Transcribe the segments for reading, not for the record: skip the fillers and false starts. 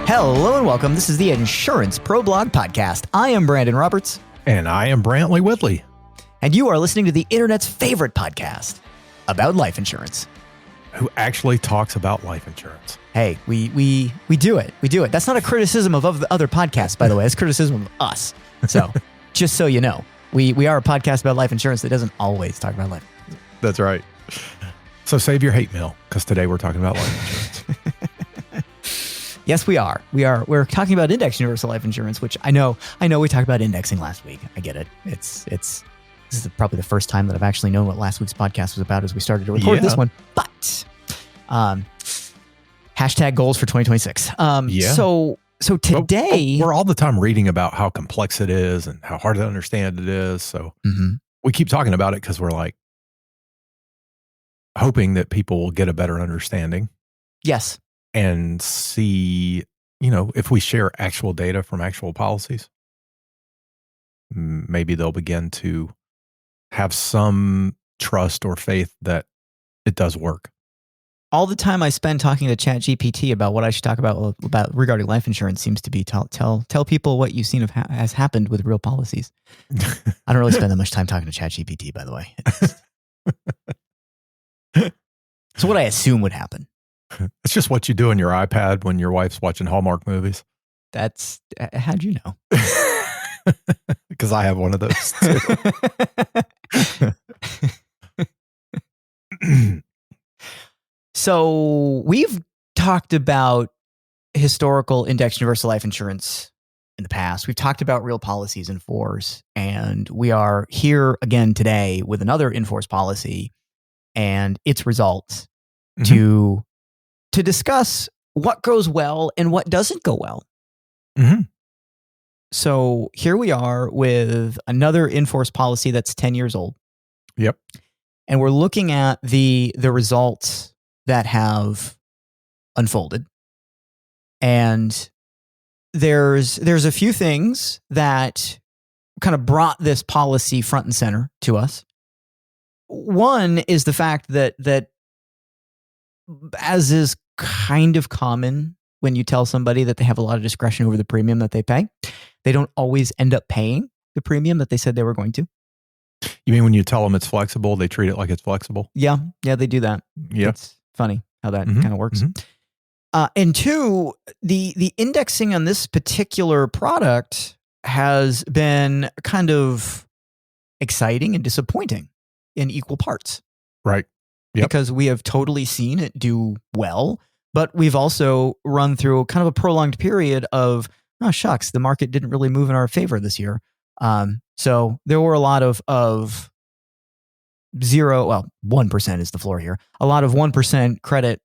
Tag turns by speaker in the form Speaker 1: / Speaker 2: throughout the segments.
Speaker 1: Hello and welcome. This is the Insurance Pro Blog Podcast. I am Brandon Roberts.
Speaker 2: And I am Brantley Whitley.
Speaker 1: And you are listening to the internet's favorite podcast about life insurance.
Speaker 2: Who actually talks about life insurance.
Speaker 1: Hey, we do it. We do it. That's not a criticism of the other podcasts, by the way. It's criticism of us. So, just so you know, we are a podcast about life insurance that doesn't always talk about life.
Speaker 2: That's right. So save your hate mail, because today we're talking about life insurance.
Speaker 1: Yes, we are. We're talking about index universal life insurance, which I know we talked about indexing last week. I get it. This is probably the first time that I've actually known what last week's podcast was about as we started to record this one. But hashtag goals for 2026. So today
Speaker 2: we're all the time reading about how complex it is and how hard to understand it is. So we keep talking about it because we're like hoping that people will get a better understanding.
Speaker 1: Yes.
Speaker 2: And see, if we share actual data from actual policies, maybe they'll begin to have some trust or faith that it does work.
Speaker 1: All the time I spend talking to ChatGPT about what I should talk about regarding life insurance seems to be tell people what you've seen has happened with real policies. I don't really spend that much time talking to ChatGPT, by the way. So what I assume would happen.
Speaker 2: It's just what you do on your iPad when your wife's watching Hallmark movies.
Speaker 1: How'd you know?
Speaker 2: Because I have one of those too.
Speaker 1: So we've talked about historical index universal life insurance in the past. We've talked about real policies in force, and we are here again today with another in-force policy and its results to discuss what goes well and what doesn't go well. So here we are with another in-force policy that's 10 years old.
Speaker 2: Yep.
Speaker 1: And we're looking at the results that have unfolded. And there's a few things that kind of brought this policy front and center to us. One is the fact that as is kind of common when you tell somebody that they have a lot of discretion over the premium that they pay, they don't always end up paying the premium that they said they were going to.
Speaker 2: You mean when you tell them it's flexible, they treat it like it's flexible?
Speaker 1: Yeah, they do that.
Speaker 2: Yeah.
Speaker 1: It's funny how that kind of works. And two, the indexing on this particular product has been kind of exciting and disappointing in equal parts.
Speaker 2: Right. Yep.
Speaker 1: Because we have totally seen it do well, but we've also run through kind of a prolonged period of, oh shucks, the market didn't really move in our favor this year. So there were a lot of 1% is the floor here. A lot of 1% credit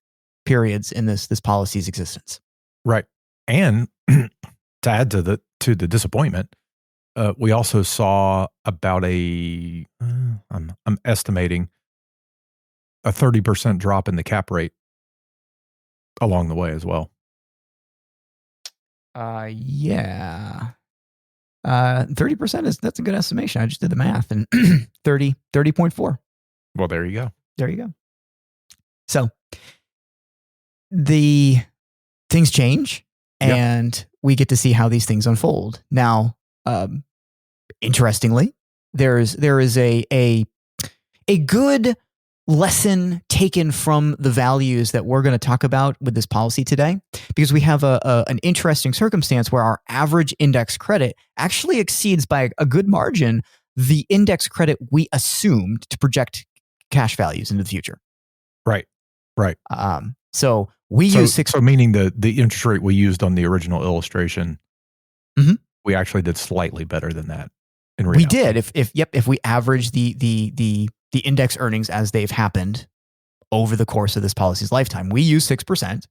Speaker 1: periods in this policy's existence.
Speaker 2: Right. And to add to the disappointment, we also saw about I'm estimating a 30% drop in the cap rate along the way as well.
Speaker 1: Yeah. 30% that's a good estimation. I just did the math, and 30.4.
Speaker 2: Well, there you go.
Speaker 1: There you go. So the things change, and we get to see how these things unfold. Now, interestingly, there is a good lesson taken from the values that we're going to talk about with this policy today, because we have an interesting circumstance where our average index credit actually exceeds by a good margin the index credit we assumed to project cash values into the future.
Speaker 2: Right.
Speaker 1: So we use 6.
Speaker 2: So meaning the interest rate we used on the original illustration, we actually did slightly better than that in reality.
Speaker 1: We did. If we average the index earnings as they've happened over the course of this policy's lifetime, we use 6%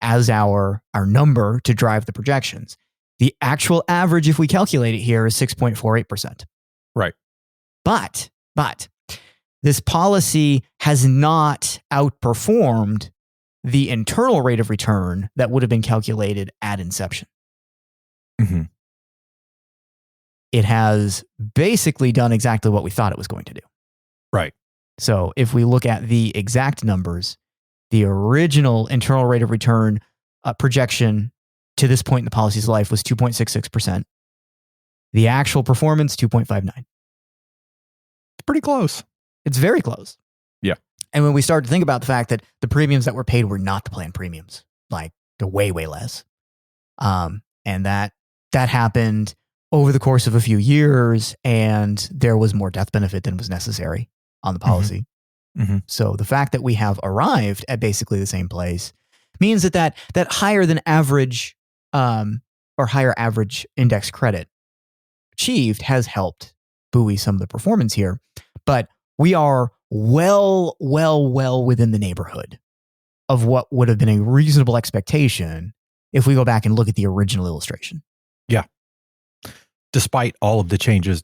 Speaker 1: as our number to drive the projections. The actual average, if we calculate it here, is 6.48%.
Speaker 2: Right.
Speaker 1: But this policy has not outperformed the internal rate of return that would have been calculated at inception. It has basically done exactly what we thought it was going to do.
Speaker 2: Right.
Speaker 1: So if we look at the exact numbers, the original internal rate of return projection to this point in the policy's life was 2.66%. The actual performance, 2.59.
Speaker 2: It's pretty close.
Speaker 1: It's very close.
Speaker 2: Yeah.
Speaker 1: And when we start to think about the fact that the premiums that were paid were not the plan premiums, like they're way, way less. And that happened over the course of a few years, and there was more death benefit than was necessary on the policy.
Speaker 2: Mm-hmm.
Speaker 1: So the fact that we have arrived at basically the same place means that higher than average or higher average index credit achieved has helped buoy some of the performance here. But we are well within the neighborhood of what would have been a reasonable expectation if we go back and look at the original illustration.
Speaker 2: Yeah. Despite all of the changes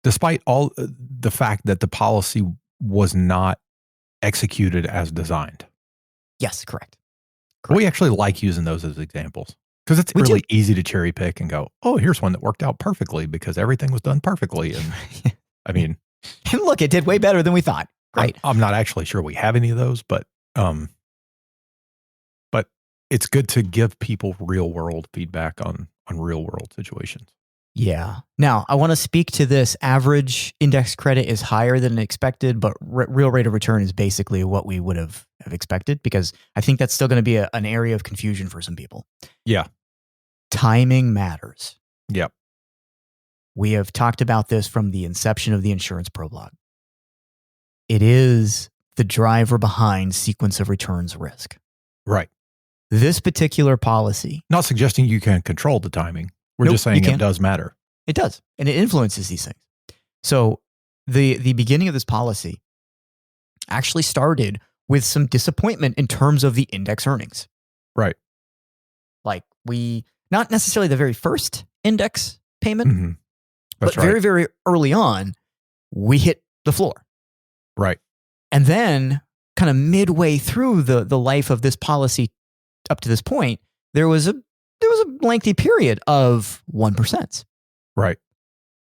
Speaker 2: despite all the fact that the policy was not executed as designed.
Speaker 1: Yes, correct.
Speaker 2: We actually like using those as examples because it's really easy to cherry pick and go, oh, here's one that worked out perfectly because everything was done perfectly. And I mean,
Speaker 1: and look, it did way better than we thought. Right.
Speaker 2: I'm not actually sure we have any of those, but it's good to give people real world feedback on real world situations.
Speaker 1: Yeah. Now, I want to speak to this. Average index credit is higher than expected, but real rate of return is basically what we would have expected, because I think that's still going to be an area of confusion for some people.
Speaker 2: Yeah.
Speaker 1: Timing matters.
Speaker 2: Yep.
Speaker 1: We have talked about this from the inception of the insurance prologue. It is the driver behind sequence of returns risk.
Speaker 2: Right.
Speaker 1: This particular policy.
Speaker 2: Not suggesting you can control the timing. We're just saying it does matter.
Speaker 1: It does. And it influences these things. So the beginning of this policy actually started with some disappointment in terms of the index earnings.
Speaker 2: Right.
Speaker 1: Like not necessarily the very first index payment,
Speaker 2: mm-hmm. That's
Speaker 1: but
Speaker 2: right.
Speaker 1: very, very early on, we hit the floor.
Speaker 2: Right.
Speaker 1: And then kind of midway through the life of this policy up to this point, there was a lengthy period of 1%.
Speaker 2: Right.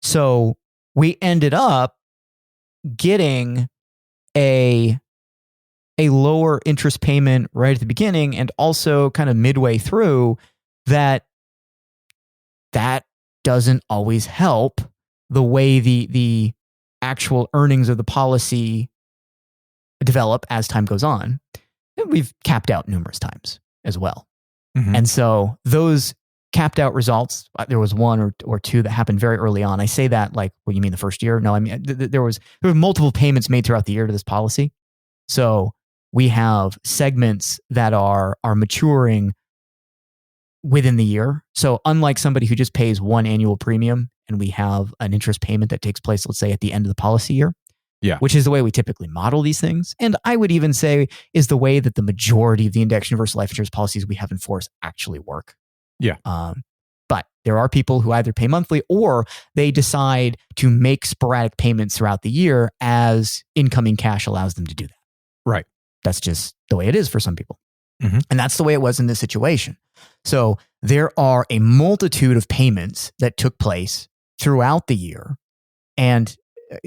Speaker 1: So we ended up getting a lower interest payment right at the beginning, and also kind of midway through that doesn't always help the way the actual earnings of the policy develop as time goes on. And we've capped out numerous times as well.
Speaker 2: Mm-hmm.
Speaker 1: And so those capped out results, there was one or two that happened very early on. I say that like, what, you mean the first year? No, I mean, there were multiple payments made throughout the year to this policy. So we have segments that are maturing within the year. So unlike somebody who just pays one annual premium and we have an interest payment that takes place, let's say at the end of the policy year,
Speaker 2: yeah,
Speaker 1: which is the way we typically model these things. And I would even say is the way that the majority of the index universal life insurance policies we have in force actually work.
Speaker 2: Yeah.
Speaker 1: But there are people who either pay monthly or they decide to make sporadic payments throughout the year as incoming cash allows them to do that.
Speaker 2: Right.
Speaker 1: That's just the way it is for some people.
Speaker 2: Mm-hmm.
Speaker 1: And that's the way it was in this situation. So there are a multitude of payments that took place throughout the year. And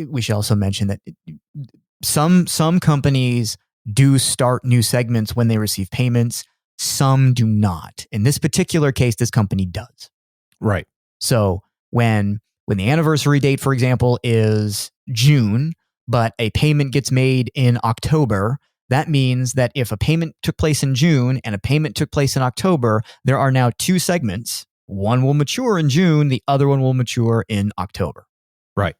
Speaker 1: we should also mention that some companies do start new segments when they receive payments. Some do not. In this particular case, this company does.
Speaker 2: Right.
Speaker 1: So when the anniversary date, for example, is June, but a payment gets made in October, that means that if a payment took place in June and a payment took place in October, there are now two segments. One will mature in June, the other one will mature in October.
Speaker 2: Right.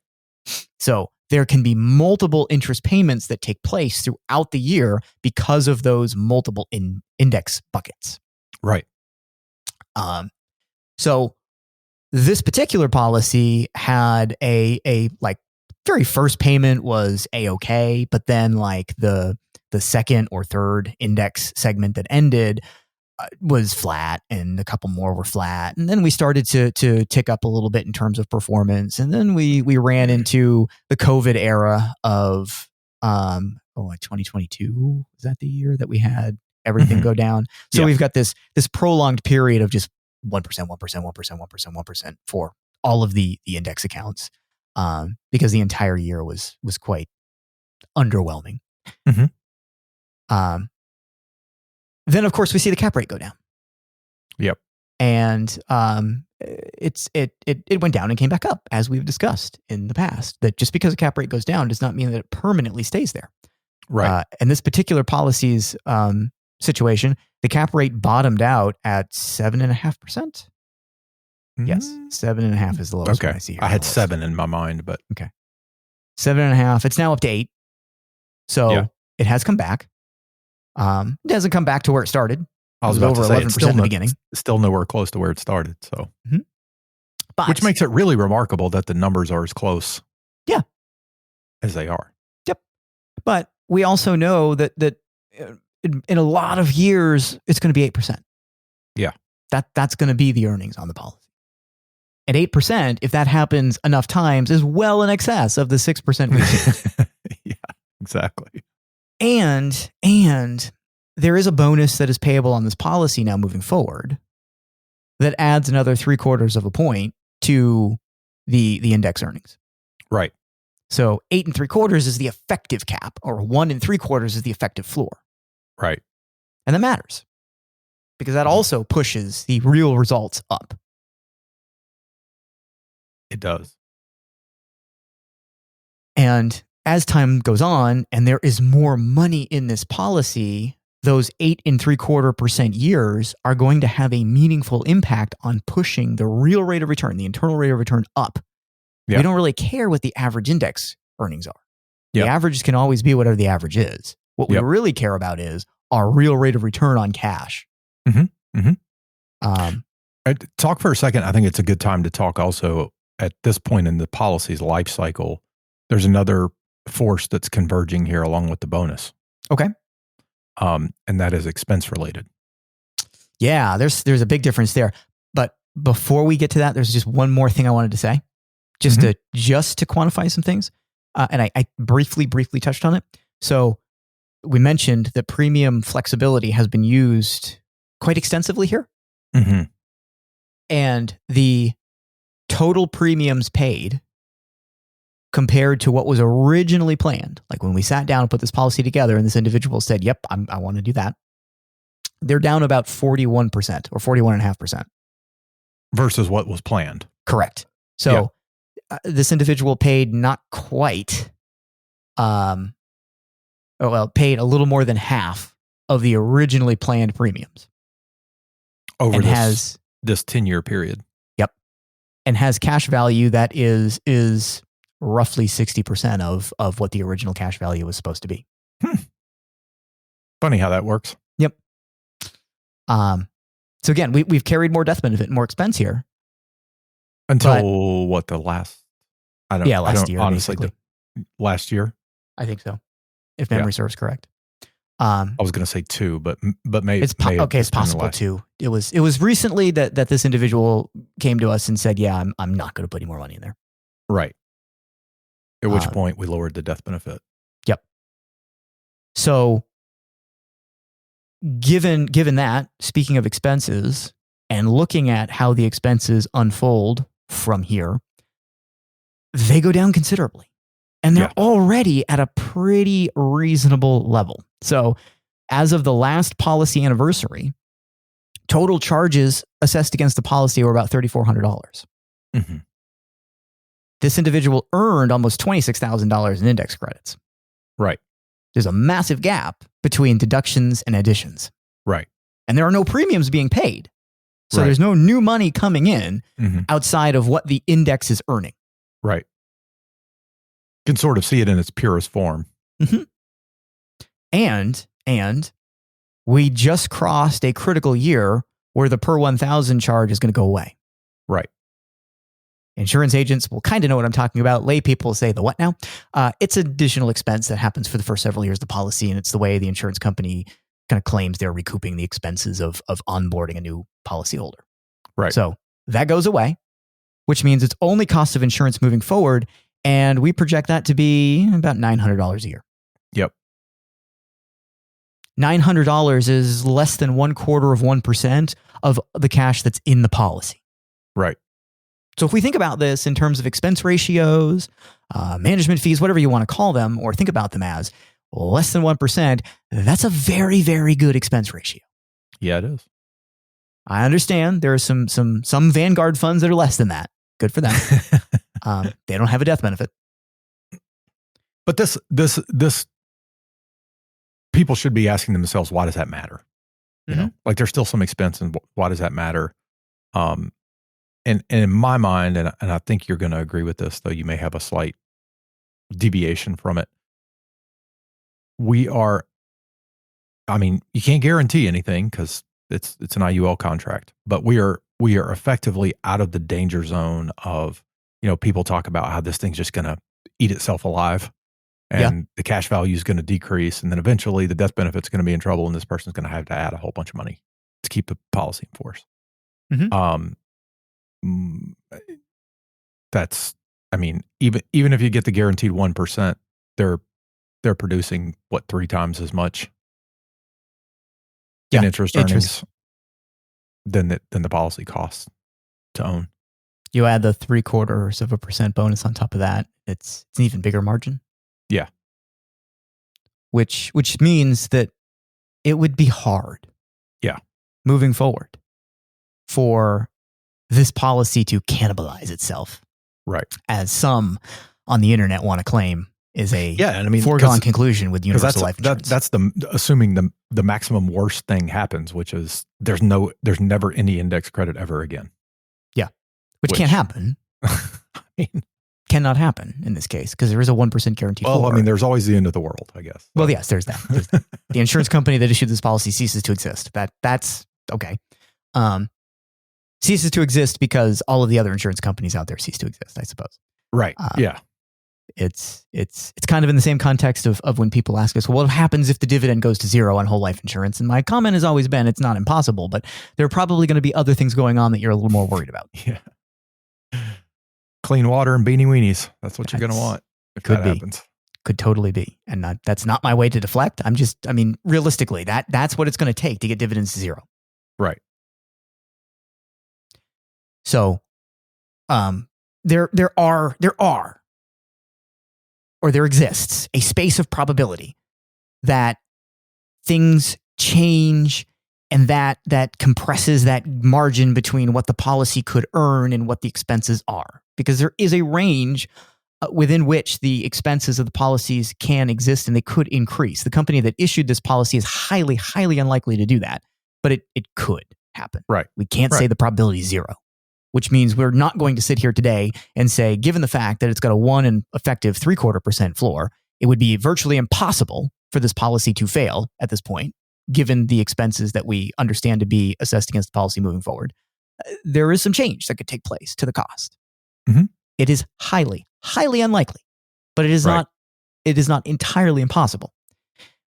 Speaker 1: So there can be multiple interest payments that take place throughout the year because of those multiple index buckets.
Speaker 2: Right.
Speaker 1: So this particular policy had a like very first payment was A-okay, but then like the second or third index segment that ended was flat, and a couple more were flat. And then we started to tick up a little bit in terms of performance. And then we ran into the COVID era of 2022. Was that the year that we had everything go down? So we've got this prolonged period of just 1% for all of the index accounts, because the entire year was quite underwhelming.
Speaker 2: Mm-hmm.
Speaker 1: Then, of course, we see the cap rate go down.
Speaker 2: Yep.
Speaker 1: And it went down and came back up, as we've discussed in the past. That just because a cap rate goes down does not mean that it permanently stays there.
Speaker 2: Right.
Speaker 1: In this particular policy's situation, the cap rate bottomed out at 7.5%. Yes, 7.5 is the lowest one I see here.
Speaker 2: I had 7 in my mind, but
Speaker 1: 7.5. It's now up to 8. So it has come back. It hasn't come back to where it started.
Speaker 2: I was about
Speaker 1: over
Speaker 2: to say
Speaker 1: 11% in the beginning.
Speaker 2: Still nowhere close to where it started. So,
Speaker 1: but,
Speaker 2: which makes it really remarkable that the numbers are as close, as they are.
Speaker 1: Yep. But we also know that in a lot of years it's going to be 8%.
Speaker 2: Yeah.
Speaker 1: That's going to be the earnings on the policy. And 8%, if that happens enough times, is well in excess of the 6% we see.
Speaker 2: Yeah, exactly.
Speaker 1: And there is a bonus that is payable on this policy now moving forward that adds another 0.75 of a point to the index earnings.
Speaker 2: Right.
Speaker 1: So 8 3/4 is the effective cap, or 1 3/4 is the effective floor.
Speaker 2: Right.
Speaker 1: And that matters because that also pushes the real results up.
Speaker 2: It does.
Speaker 1: And as time goes on and there is more money in this policy, those 8 3/4% years are going to have a meaningful impact on pushing the real rate of return, the internal rate of return up.
Speaker 2: Yeah.
Speaker 1: We don't really care what the average index earnings are. The
Speaker 2: Yeah.
Speaker 1: averages can always be whatever the average is. What we really care about is our real rate of return on cash.
Speaker 2: Talk for a second. I think it's a good time to talk also at this point in the policy's life cycle. There's another force that's converging here along with the bonus.
Speaker 1: Okay.
Speaker 2: And that is expense related.
Speaker 1: Yeah, there's a big difference there. But before we get to that, there's just one more thing I wanted to say, just to quantify some things. And I briefly touched on it. So we mentioned that premium flexibility has been used quite extensively here. And the total premiums paid compared to what was originally planned, like when we sat down and put this policy together and this individual said, yep, I want to do that, they're down about 41% or 41.5%.
Speaker 2: Versus what was planned.
Speaker 1: Correct. So this individual paid not quite, paid a little more than half of the originally planned premiums.
Speaker 2: Over this 10-year period.
Speaker 1: Yep. And has cash value that is roughly 60% of what the original cash value was supposed to be.
Speaker 2: Funny how that works.
Speaker 1: Yep. So again, we've carried more death benefit and more expense here.
Speaker 2: Until the last?
Speaker 1: Last year.
Speaker 2: Honestly, last year?
Speaker 1: I think so. If memory serves correct.
Speaker 2: I was going to say 2, but maybe
Speaker 1: it's possible 2. It was recently that this individual came to us and said, "Yeah, I'm not going to put any more money in there."
Speaker 2: Right. At which point we lowered the death benefit.
Speaker 1: Yep. So, given that, speaking of expenses and looking at how the expenses unfold from here, they go down considerably. And they're already at a pretty reasonable level. So as of the last policy anniversary, total charges assessed against the policy were about $3,400. This individual earned almost $26,000 in index credits.
Speaker 2: Right.
Speaker 1: There's a massive gap between deductions and additions.
Speaker 2: Right.
Speaker 1: And there are no premiums being paid. So there's no new money coming in outside of what the index is earning.
Speaker 2: Right. You can sort of see it in its purest form.
Speaker 1: And we just crossed a critical year where the per 1,000 charge is going to go away.
Speaker 2: Right.
Speaker 1: Insurance agents will kind of know what I'm talking about. Lay people say the what now? It's additional expense that happens for the first several years of the policy, and it's the way the insurance company kind of claims they're recouping the expenses of onboarding a new policyholder.
Speaker 2: Right.
Speaker 1: So that goes away, which means it's only cost of insurance moving forward, and we project that to be about $900 a year.
Speaker 2: Yep.
Speaker 1: $900 is less than 0.25% of the cash that's in the policy.
Speaker 2: Right.
Speaker 1: So if we think about this in terms of expense ratios, management fees, whatever you want to call them, or think about them as less than 1%, that's a very, very good expense ratio.
Speaker 2: Yeah, it is.
Speaker 1: I understand there are some Vanguard funds that are less than that. Good for them. They don't have a death benefit.
Speaker 2: But this people should be asking themselves, why does that matter? You know, like there's still some expense, and why does that matter? And in my mind, and I think you're going to agree with this, though you may have a slight deviation from it. I mean, you can't guarantee anything because it's an IUL contract, but we are effectively out of the danger zone of, you know, people talk about how this thing's just going to eat itself alive, and the cash value is going to decrease, and then eventually the death benefit's going to be in trouble, and this person's going to have to add a whole bunch of money to keep the policy in force. That's, I mean, even if you get the guaranteed 1%, they're producing what, 3 times as much in interest earnings than the policy costs to own.
Speaker 1: You add the 0.75% bonus on top of that, it's an even bigger margin.
Speaker 2: Yeah.
Speaker 1: Which means that it would be hard.
Speaker 2: Yeah.
Speaker 1: Moving forward for this policy to cannibalize itself.
Speaker 2: Right.
Speaker 1: As some on the internet want to claim is a foregone conclusion with universal life insurance.
Speaker 2: That's assuming the maximum worst thing happens, which is there's never any index credit ever again.
Speaker 1: Yeah. Which can't happen.
Speaker 2: I mean,
Speaker 1: cannot happen in this case because there is a 1% guarantee.
Speaker 2: Well, I mean, there's always the end of the world, I guess.
Speaker 1: Well, yes, there's that. The insurance company that issued this policy ceases to exist. That's okay. Ceases to exist because all of the other insurance companies out there cease to exist, I suppose.
Speaker 2: Right. Yeah.
Speaker 1: It's kind of in the same context of when people ask us, well, what happens if the dividend goes to zero on whole life insurance? And my comment has always been, it's not impossible, but there are probably going to be other things going on that you're a little more worried about.
Speaker 2: Yeah. Clean water and beanie weenies. That's what you're going to want if that happens.
Speaker 1: Could totally be. And that's not my way to deflect. Realistically, that's what it's going to take to get dividends to zero.
Speaker 2: Right.
Speaker 1: So, there exists a space of probability that things change, and that compresses that margin between what the policy could earn and what the expenses are, because there is a range within which the expenses of the policies can exist and they could increase. The company that issued this policy is highly, highly unlikely to do that, but it could happen.
Speaker 2: Right.
Speaker 1: We can't say the probability is zero, which means we're not going to sit here today and say, given the fact that it's got a 1 and effective 0.75% floor, it would be virtually impossible for this policy to fail at this point, given the expenses that we understand to be assessed against the policy moving forward. There is some change that could take place to the cost.
Speaker 2: Mm-hmm.
Speaker 1: It is highly, highly unlikely, but it is not entirely impossible.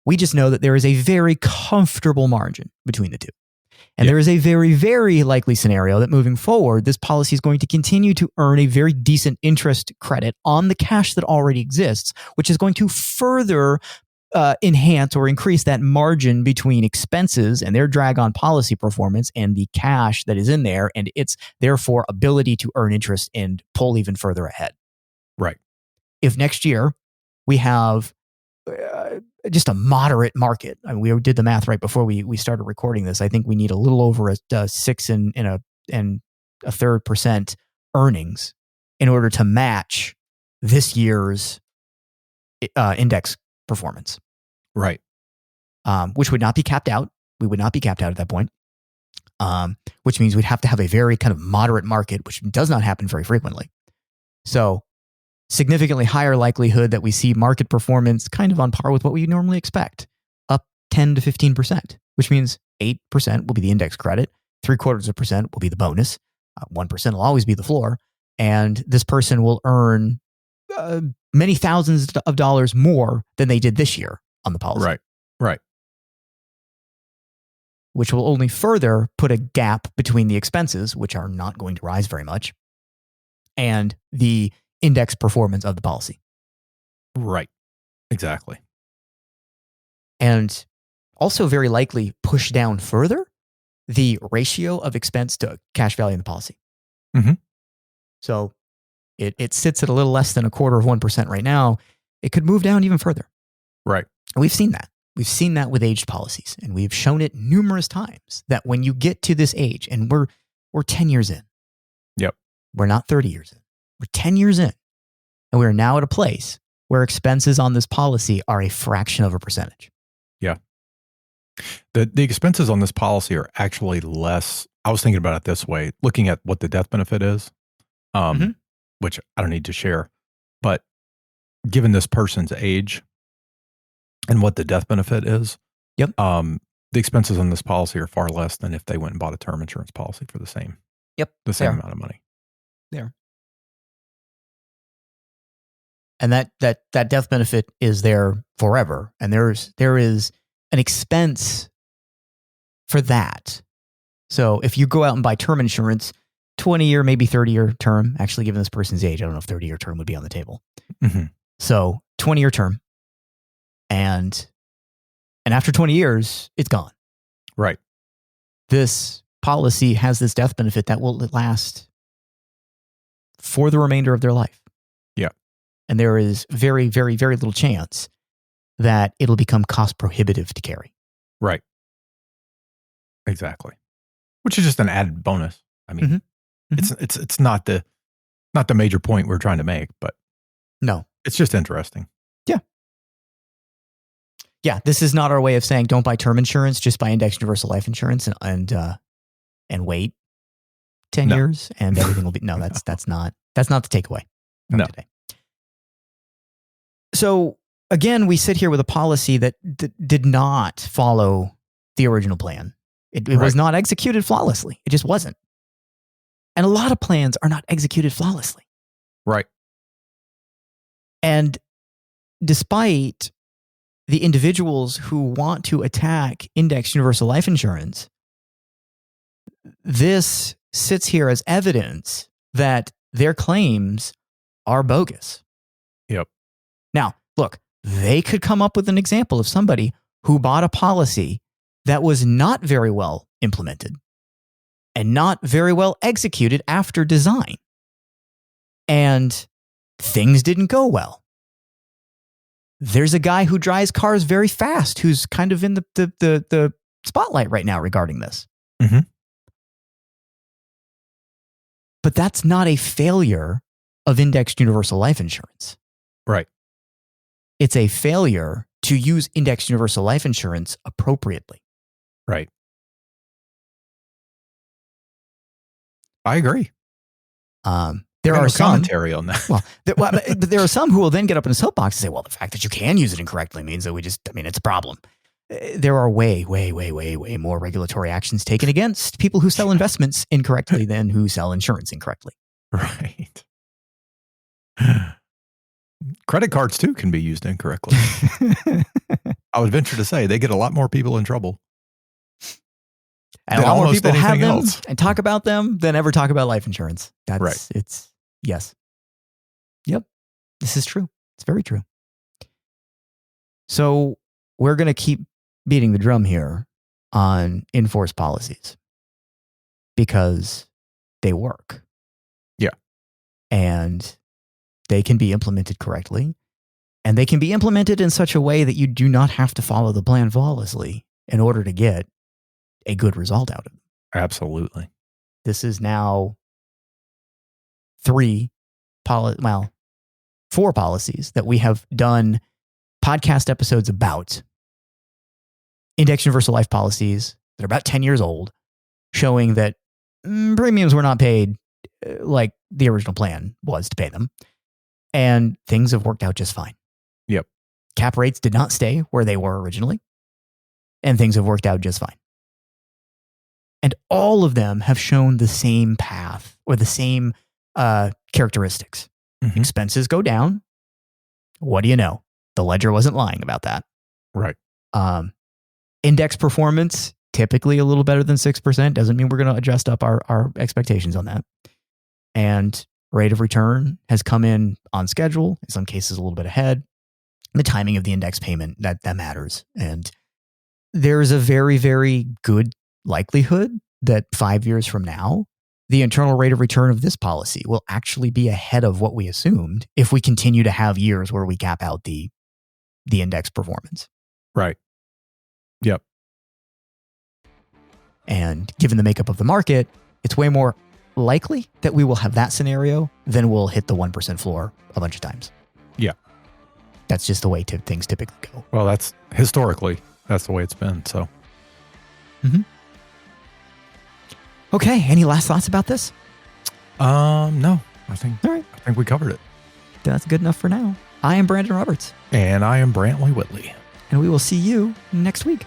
Speaker 1: We just know that there is a very comfortable margin between the two. And there is a very, very likely scenario that moving forward, this policy is going to continue to earn a very decent interest credit on the cash that already exists, which is going to further enhance or increase that margin between expenses and their drag on policy performance and the cash that is in there and its therefore ability to earn interest and pull even further ahead.
Speaker 2: Right.
Speaker 1: If next year we have just a moderate market, I mean, we did the math right before we started recording this. I think we need a little over a 6 and a third % earnings in order to match this year's index performance.
Speaker 2: Right.
Speaker 1: Which would not be capped out. We would not be capped out at that point. Which means we'd have to have a very kind of moderate market, which does not happen very frequently. So significantly higher likelihood that we see market performance kind of on par with what we normally expect, up 10 to 15%, which means 8% will be the index credit, 0.75% will be the bonus, 1% will always be the floor, and this person will earn many thousands of dollars more than they did this year on the policy.
Speaker 2: Right. Right.
Speaker 1: Which will only further put a gap between the expenses, which are not going to rise very much, and the index performance of the policy.
Speaker 2: Right. Exactly.
Speaker 1: And also very likely push down further the ratio of expense to cash value in the policy.
Speaker 2: Mm-hmm.
Speaker 1: So it sits at a little less than 0.25% right now. It could move down even further.
Speaker 2: Right.
Speaker 1: And we've seen that. We've seen that with aged policies, and we've shown it numerous times that when you get to this age, and we're 10 years in.
Speaker 2: Yep.
Speaker 1: We're not 30 years in. We're 10 years in. And we're now at a place where expenses on this policy are a fraction of a percentage.
Speaker 2: Yeah. The expenses on this policy are actually less. I was thinking about it this way, looking at what the death benefit is, which I don't need to share. But given this person's age and what the death benefit is,
Speaker 1: yep.
Speaker 2: The expenses on this policy are far less than if they went and bought a term insurance policy for the same amount of money.
Speaker 1: There. And that death benefit is there forever. And there is an expense for that. So if you go out and buy term insurance, 20-year, maybe 30-year term, actually given this person's age, I don't know if 30-year term would be on the table.
Speaker 2: Mm-hmm.
Speaker 1: So 20-year term. And after 20 years, it's gone.
Speaker 2: Right.
Speaker 1: This policy has this death benefit that will last for the remainder of their life.
Speaker 2: Yeah.
Speaker 1: And there is very, very, very little chance that it'll become cost prohibitive to carry.
Speaker 2: Right. Exactly. Which is just an added bonus. I mean, it's not the major point we're trying to make, but
Speaker 1: no,
Speaker 2: it's just interesting.
Speaker 1: Yeah. Yeah. This is not our way of saying don't buy term insurance, just buy indexed universal life insurance and wait 10 years and everything will be, that's not the takeaway from today. So again, we sit here with a policy that did not follow the original plan. It was not executed flawlessly. It just wasn't. And a lot of plans are not executed flawlessly.
Speaker 2: Right.
Speaker 1: And despite the individuals who want to attack indexed universal life insurance, this sits here as evidence that their claims are bogus.
Speaker 2: Yep.
Speaker 1: Now, look, they could come up with an example of somebody who bought a policy that was not very well implemented and not very well executed after design. And things didn't go well. There's a guy who drives cars very fast who's kind of in the spotlight right now regarding this.
Speaker 2: Mm-hmm.
Speaker 1: But that's not a failure of indexed universal life insurance.
Speaker 2: Right.
Speaker 1: It's a failure to use indexed universal life insurance appropriately.
Speaker 2: Right. I agree.
Speaker 1: There are some
Speaker 2: commentary on that.
Speaker 1: But there are some who will then get up in a soapbox and say, well, the fact that you can use it incorrectly means that it's a problem. There are way, way, way, way, way more regulatory actions taken against people who sell investments incorrectly than who sell insurance incorrectly.
Speaker 2: Right. Credit cards, too, can be used incorrectly. I would venture to say they get a lot more people in trouble.
Speaker 1: And a lot more people have them and talk about them than ever talk about life insurance. Yes. Yep. This is true. It's very true. So we're going to keep beating the drum here on in-force policies because they work.
Speaker 2: Yeah.
Speaker 1: And they can be implemented correctly. And they can be implemented in such a way that you do not have to follow the plan flawlessly in order to get a good result out of it.
Speaker 2: Absolutely.
Speaker 1: This is now 4 policies that we have done podcast episodes about. Index universal life policies that are about 10 years old, showing that premiums were not paid like the original plan was to pay them. And things have worked out just fine.
Speaker 2: Yep.
Speaker 1: Cap rates did not stay where they were originally. And things have worked out just fine. And all of them have shown the same path or the same characteristics.
Speaker 2: Mm-hmm.
Speaker 1: Expenses go down. What do you know? The ledger wasn't lying about that.
Speaker 2: Right.
Speaker 1: Index performance, typically a little better than 6%. Doesn't mean we're going to adjust up our expectations on that. And rate of return has come in on schedule, in some cases a little bit ahead. The timing of the index payment, that matters. And there's a very, very good likelihood that 5 years from now, the internal rate of return of this policy will actually be ahead of what we assumed if we continue to have years where we gap out the index performance.
Speaker 2: Right. Yep.
Speaker 1: And given the makeup of the market, it's way more likely that we will have that scenario than we'll hit the 1% floor a bunch of times.
Speaker 2: Yeah.
Speaker 1: That's just the way things typically go.
Speaker 2: Well, that's historically, that's the way it's been. So.
Speaker 1: Mm-hmm. Okay. Any last thoughts about this?
Speaker 2: No, I think we covered it.
Speaker 1: That's good enough for now. I am Brandon Roberts.
Speaker 2: And I am Brantley Whitley.
Speaker 1: And we will see you next week.